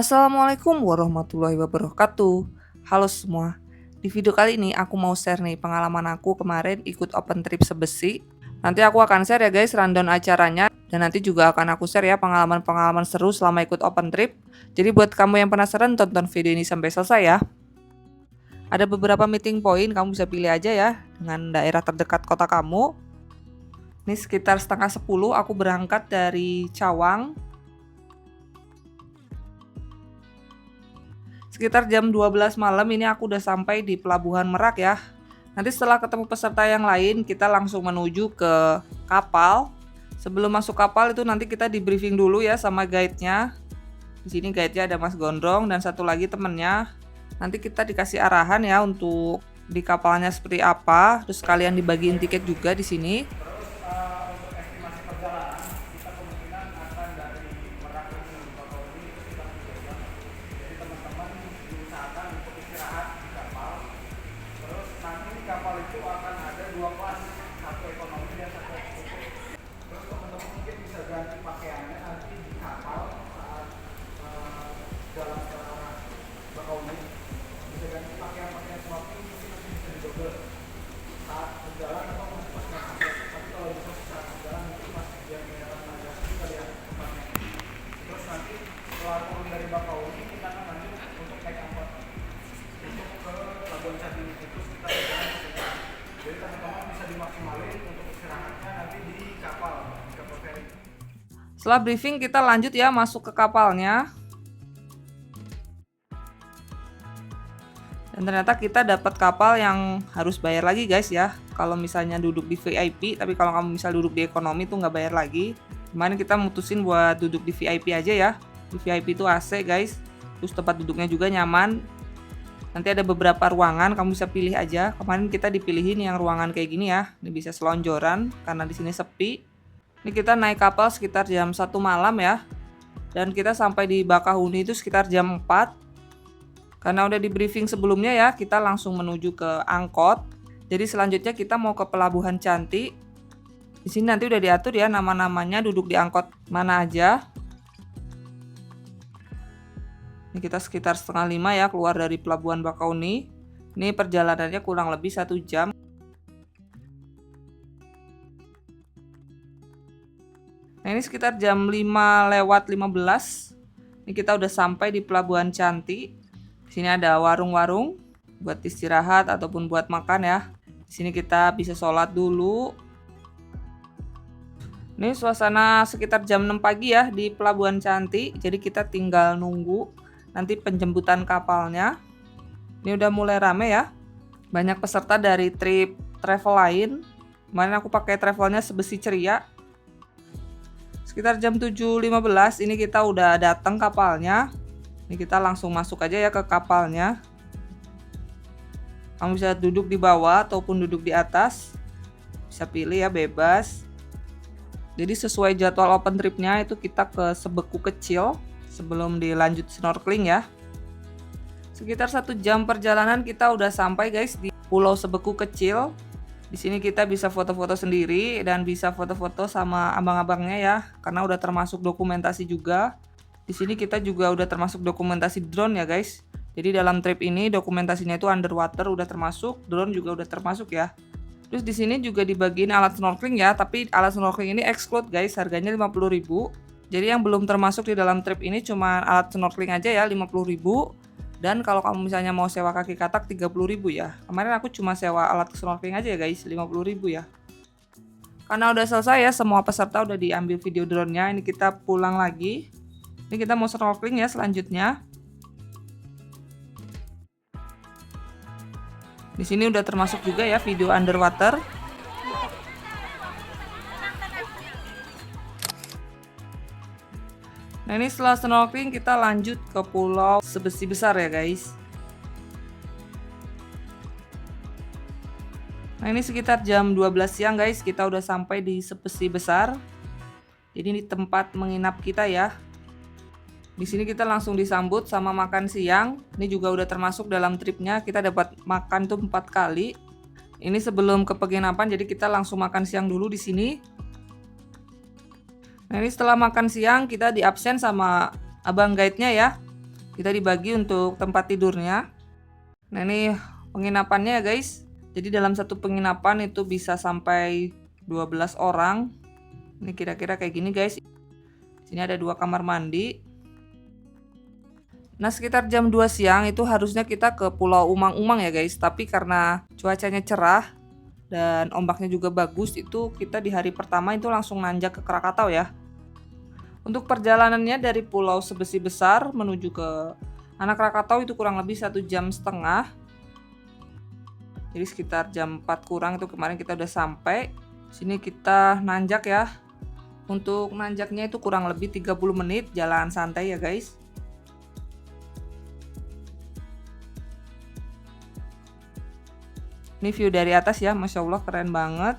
Assalamualaikum warahmatullahi wabarakatuh. Halo semua. Di video kali ini aku mau share nih pengalaman aku kemarin ikut open trip Sebesi. Nanti aku akan share ya guys rundown acaranya dan nanti juga akan aku share ya pengalaman-pengalaman seru selama ikut open trip. Jadi buat kamu yang penasaran tonton video ini sampai selesai ya. Ada beberapa meeting point, kamu bisa pilih aja ya dengan daerah terdekat kota kamu. Ini sekitar setengah 10 aku berangkat dari Cawang. Sekitar jam 12 malam ini aku udah sampai di Pelabuhan Merak ya. Nanti setelah ketemu peserta yang lain, kita langsung menuju ke kapal. Sebelum masuk kapal itu nanti kita di briefing dulu ya sama guide-nya. Di sini guide-nya ada Mas Gondrong dan satu lagi temennya. Nanti kita dikasih arahan ya untuk di kapalnya seperti apa. Terus kalian dibagiin tiket juga di sini. Setelah briefing kita lanjut ya masuk ke kapalnya. Dan ternyata kita dapat kapal yang harus bayar lagi guys ya. Kalau misalnya duduk di VIP, tapi kalau kamu misal duduk di ekonomi tuh nggak bayar lagi. Kemarin kita mutusin buat duduk di VIP aja ya. Di VIP itu AC guys. Terus tempat duduknya juga nyaman. Nanti ada beberapa ruangan, kamu bisa pilih aja. Kemarin kita dipilihin yang ruangan kayak gini ya. Ini bisa selonjoran karena di sini sepi. Ini kita naik kapal sekitar jam 1 malam ya. Dan kita sampai di Bakahuni itu sekitar jam 4. Karena udah di briefing sebelumnya ya, kita langsung menuju ke angkot. Jadi selanjutnya kita mau ke Pelabuhan Cantik. Di sini nanti udah diatur ya nama-namanya, duduk di angkot mana aja. Ini kita sekitar setengah 5 ya keluar dari Pelabuhan Bakahuni. Ini perjalanannya kurang lebih 1 jam. Nah ini sekitar jam 5:15. Ini kita udah sampai di Pelabuhan Cantik. Di sini ada warung-warung buat istirahat ataupun buat makan ya. Di sini kita bisa sholat dulu. Ini suasana sekitar jam 6 pagi ya di Pelabuhan Cantik. Jadi kita tinggal nunggu nanti penjemputan kapalnya. Ini udah mulai rame ya. Banyak peserta dari trip travel lain. Kemarin aku pakai travelnya Sebesi Ceria. Sekitar jam 7:15 ini kita udah datang kapalnya. Ini kita langsung masuk aja ya ke kapalnya. Kamu bisa duduk di bawah ataupun duduk di atas. Bisa pilih ya, bebas. Jadi sesuai jadwal open tripnya itu kita ke Sebeku Kecil sebelum dilanjut snorkeling ya. Sekitar 1 jam perjalanan kita udah sampai guys di Pulau Sebeku Kecil. Di sini kita bisa foto-foto sendiri dan bisa foto-foto sama abang-abangnya ya, karena udah termasuk dokumentasi juga. Di sini kita juga udah termasuk dokumentasi drone ya guys. Jadi dalam trip ini dokumentasinya itu underwater udah termasuk, drone juga udah termasuk ya. Terus di sini juga dibagiin alat snorkeling ya, tapi alat snorkeling ini exclude guys, harganya 50.000. Jadi yang belum termasuk di dalam trip ini cuma alat snorkeling aja ya, 50.000. Dan kalau kamu misalnya mau sewa kaki katak 30.000 ya. Kemarin aku cuma sewa alat snorkeling aja ya guys, 50.000 ya. Karena udah selesai ya, semua peserta udah diambil video drone-nya. Ini kita pulang lagi. Ini kita mau snorkeling ya selanjutnya. Di sini udah termasuk juga ya video underwater. Nah ini setelah snorkeling kita lanjut ke Pulau Sebesi Besar ya guys. Nah ini sekitar jam 12 siang guys, kita udah sampai di Sebesi Besar. Jadi ini tempat menginap kita ya. Di sini kita langsung disambut sama makan siang. Ini juga udah termasuk dalam tripnya, kita dapat makan tuh 4 kali. Ini sebelum ke penginapan, jadi kita langsung makan siang dulu di sini. Nah ini setelah makan siang kita di absen sama abang guide-nya ya. Kita dibagi untuk tempat tidurnya. Nah, ini penginapannya ya guys. Jadi dalam satu penginapan itu bisa sampai 12 orang. Ini kira-kira kayak gini guys. Sini ada 2 kamar mandi. Nah, sekitar jam 2 siang itu harusnya kita ke Pulau Umang-Umang ya guys. Tapi karena cuacanya cerah dan ombaknya juga bagus, itu kita di hari pertama itu langsung nanjak ke Krakatau ya. Untuk perjalanannya dari Pulau Sebesi Besar menuju ke Anak Krakatau itu kurang lebih 1,5 jam. Jadi sekitar jam 4 kurang itu kemarin kita udah sampai. Sini kita nanjak ya. Untuk nanjaknya itu kurang lebih 30 menit jalan santai ya guys. Ini view dari atas ya, Masya Allah keren banget.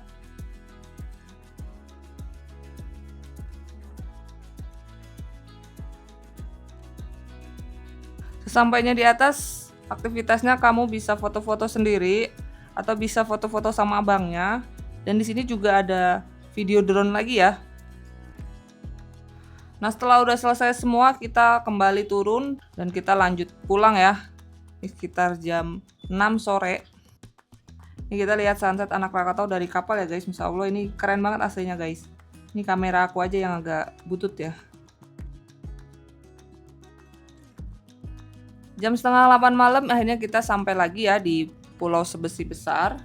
Sesampainya di atas, aktivitasnya kamu bisa foto-foto sendiri atau bisa foto-foto sama abangnya. Dan di sini juga ada video drone lagi ya. Nah, setelah udah selesai semua, kita kembali turun dan kita lanjut pulang ya. Ini sekitar jam 6 sore. Ini kita lihat sunset Anak Krakatau dari kapal ya guys. Masya Allah ini keren banget aslinya guys. Ini kamera aku aja yang agak butut ya. Jam setengah 8 malam akhirnya kita sampai lagi ya di Pulau Sebesi Besar.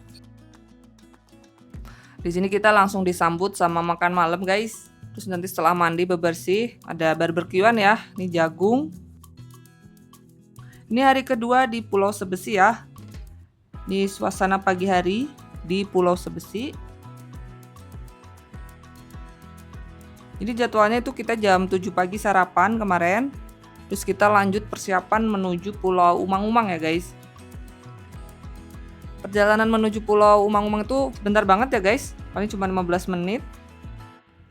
Di sini kita langsung disambut sama makan malam guys. Terus nanti setelah mandi bebersih ada barbekyuan ya. Ini jagung. Ini hari kedua di Pulau Sebesi ya. Ini suasana pagi hari di Pulau Sebesi. Jadi jadwalnya itu kita jam 7 pagi sarapan kemarin. Terus kita lanjut persiapan menuju Pulau Umang-Umang ya guys. Perjalanan menuju Pulau Umang-Umang itu bentar banget ya guys. Paling cuma 15 menit.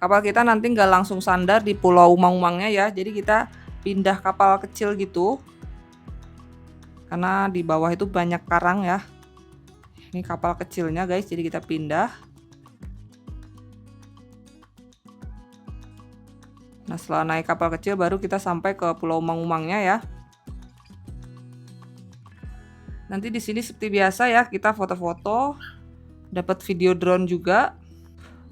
Kapal kita nanti nggak langsung sandar di Pulau Umang-Umangnya ya. Jadi kita pindah kapal kecil gitu. Karena di bawah itu banyak karang ya. Ini kapal kecilnya guys, jadi kita pindah. Nah, setelah naik kapal kecil baru kita sampai ke Pulau Umang-Umangnya ya. Nanti di sini seperti biasa ya, kita foto-foto, dapat video drone juga.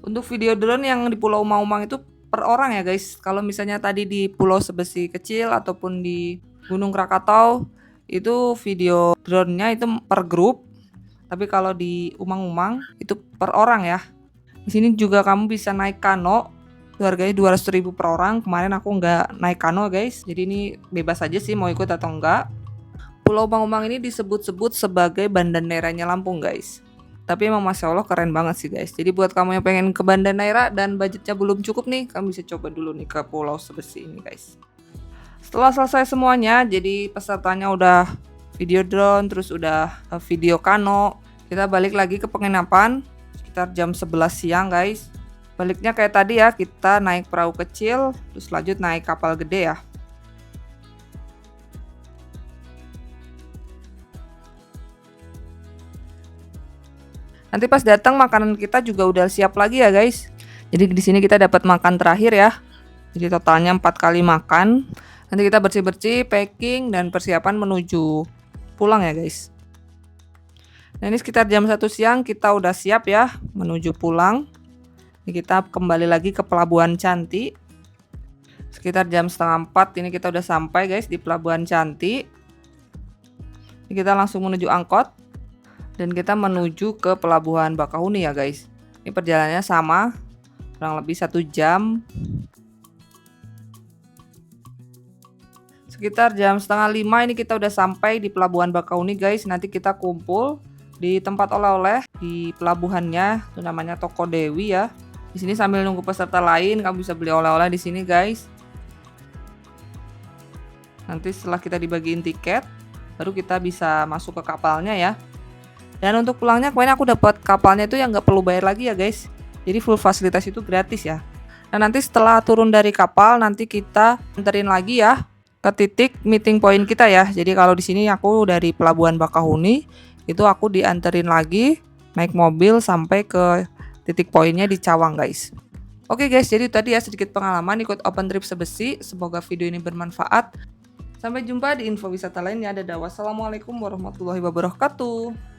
Untuk video drone yang di Pulau Umang-Umang itu per orang ya guys. Kalau misalnya tadi di Pulau Sebesi kecil ataupun di Gunung Krakatau itu video drone-nya itu per grup. Tapi kalau di Umang-Umang itu per orang ya. Di sini juga kamu bisa naik kano. Harganya 200.000 per orang. Kemarin aku nggak naik kano guys. Jadi ini bebas aja sih mau ikut atau enggak. Pulau Umang-Umang ini disebut-sebut sebagai Banda Neiranya Lampung guys. Tapi emang Masya Allah keren banget sih guys. Jadi buat kamu yang pengen ke Banda Neira dan budgetnya belum cukup nih, kamu bisa coba dulu nih ke Pulau Sebesi ini guys. Setelah selesai semuanya, jadi pesertanya udah video drone, terus udah video kano. Kita balik lagi ke penginapan sekitar jam 11 siang guys. Baliknya kayak tadi ya, kita naik perahu kecil, terus lanjut naik kapal gede ya. Nanti pas datang makanan kita juga udah siap lagi ya guys. Jadi di sini kita dapat makan terakhir ya. Jadi totalnya 4 kali makan. Nanti kita bersih-bersih, packing, dan persiapan menuju pulang ya guys. Nah ini sekitar jam 1 siang kita udah siap ya menuju pulang. Ini kita kembali lagi ke Pelabuhan Cantik. Sekitar jam setengah 4 ini kita udah sampai guys di Pelabuhan Cantik. Ini kita langsung menuju angkot. Dan kita menuju ke Pelabuhan Bakahuni ya guys. Ini perjalanannya sama, kurang lebih 1 jam. Sekitar jam setengah 5 ini kita udah sampai di Pelabuhan Bakahuni guys. Nanti kita kumpul di tempat oleh-oleh di pelabuhannya, itu namanya Toko Dewi ya. Di sini sambil nunggu peserta lain, kamu bisa beli oleh-oleh di sini guys. Nanti setelah kita dibagiin tiket, baru kita bisa masuk ke kapalnya ya. Dan untuk pulangnya kemarin aku dapat kapalnya itu yang nggak perlu bayar lagi ya guys. Jadi full fasilitas itu gratis ya. Nah nanti setelah turun dari kapal nanti kita anterin lagi ya ke titik meeting point kita ya. Jadi kalau di sini aku dari Pelabuhan Bakahuni itu aku dianterin lagi naik mobil sampai ke titik poinnya di Cawang guys. Oke guys, jadi tadi ya sedikit pengalaman ikut open trip Sebesi. Semoga video ini bermanfaat. Sampai jumpa di info wisata lainnya. Dadah. Wassalamualaikum warahmatullahi wabarakatuh.